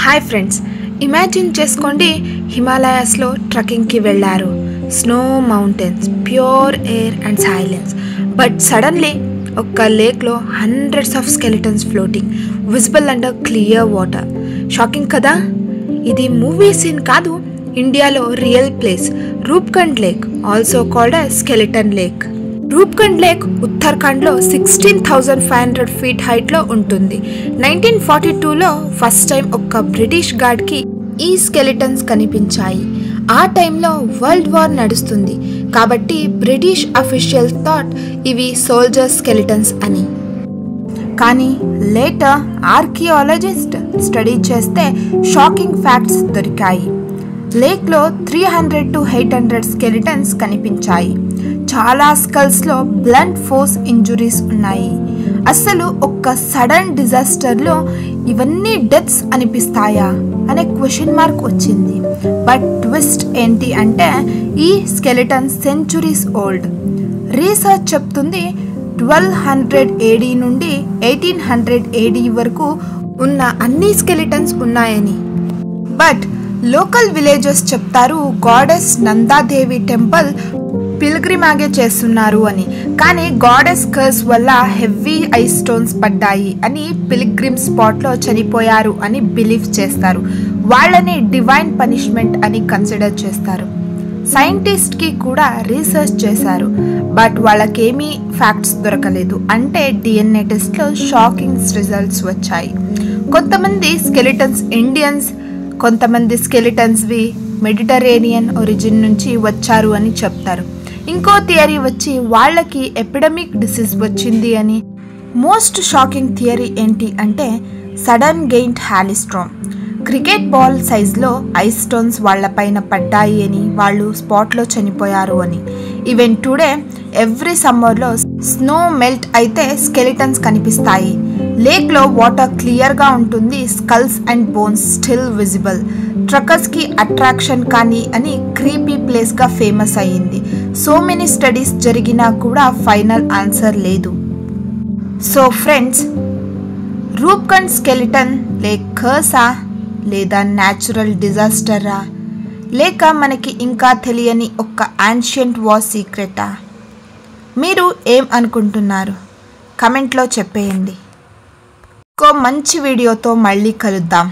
Hi friends, imagine చేసుకోండి, హిమాలయాస్లో ట్రెక్కింగ్కి వెళ్ళారు. Snow mountains, pure air and silence. But suddenly ఒక లేక్లో hundreds of skeletons floating, visible under clear water. Shocking కదా? ఇది మూవీ సీన్ కాదు, ఇండియాలో real place. Roopkund lake, also called a skeleton lake. Roopkund lake ఉత్తరాఖండ్లో 16,500 ఫీట్ హైట్లో ఉంటుంది. 1942లో ఫస్ట్ టైం ఒక బ్రిటిష్ గార్డ్కి ఈ స్కెలిటన్స్ కనిపించాయి. ఆ టైంలో వరల్డ్ వార్ నడుస్తుంది కాబట్టి బ్రిటిష్ అఫీషియల్స్ థాట్ ఇవి సోల్జర్ స్కెలిటన్స్ అని. కానీ లేటర్ ఆర్కియాలజిస్ట్ స్టడీ చేస్తే షాకింగ్ ఫ్యాక్ట్స్ దొరికాయి. లేక్లో 300 to 800 స్కెలిటన్స్ కనిపించాయి. చాలా స్కల్స్లో బ్లంట్ ఫోర్స్ ఇంజురీస్ ఉన్నాయి. అసలు ఒక్క సడన్ డిజాస్టర్లో ఇవన్నీ డెత్స్ అనిపిస్తాయా అనే క్వశ్చన్ మార్క్ వచ్చింది. బట్ ట్విస్ట్ ఏంటి అంటే ఈ స్కెలిటన్ సెంచురీస్ ఓల్డ్. రీసెర్చ్ చెప్తుంది 1200 AD నుండి 1800 AD వరకు ఉన్న అన్ని స్కెలిటన్స్ ఉన్నాయని. బట్ లోకల్ విలేజెస్ చెప్తారు గాడెస్ నందాదేవి టెంపుల్ పిల్గ్రిమాగే చేస్తున్నారు అని. కానీ గాడెస్ కర్స్ వల్ల హెవీ ఐస్ స్టోన్స్ పడ్డాయి అని పిల్గ్రిమ్ స్పాట్లో చనిపోయారు అని బిలీవ్ చేస్తారు. వాళ్ళని డివైన్ పనిష్మెంట్ అని కన్సిడర్ చేస్తారు. సైంటిస్ట్కి కూడా రీసెర్చ్ చేశారు, బట్ వాళ్ళకేమీ ఫ్యాక్ట్స్ దొరకలేదు. అంటే DNA టెస్ట్లో షాకింగ్ రిజల్ట్స్ వచ్చాయి. కొంతమంది స్కెలిటన్స్ ఇండియన్స్, కొంతమంది స్కెలిటన్స్వి మెడిటరేనియన్ ఒరిజిన్ నుంచి వచ్చారు అని చెప్తారు. ఇంకో థియరీ వచ్చి వాళ్ళకి ఎపిడమిక్ డిసీజ్ వచ్చింది అని. మోస్ట్ షాకింగ్ థియరీ ఏంటి అంటే sudden giant hailstorm. Cricket ball సైజ్లో ఐస్ స్టోన్స్ వాళ్ళపైన పడ్డాయి అని, వాళ్ళు స్పాట్లో చనిపోయారు అని. ఈవెన్ టుడే ఎవ్రీ సమ్మర్లో స్నో మెల్ట్ అయితే స్కెలిటన్స్ కనిపిస్తాయి. లేక్లో వాటర్ క్లియర్గా ఉంటుంది, skulls and bones still visible. ట్రక్కర్స్కి అట్రాక్షన్ కానీ అని క్రీపీ ప్లేస్గా ఫేమస్ అయ్యింది. సో మెనీ స్టడీస్ జరిగినా కూడా ఫైనల్ ఆన్సర్ లేదు. So friends, Roopkund skeleton lake కర్సా లేదా న్యాచురల్ డిజాస్టరా, లేక మనకి ఇంకా తెలియని ఒక యాన్షియంట్ వార్ సీక్రెటా? మీరు ఏం అనుకుంటున్నారు? కమెంట్లో చెప్పేయండి. ఇంకో మంచి వీడియోతో మళ్ళీ కలుద్దాం.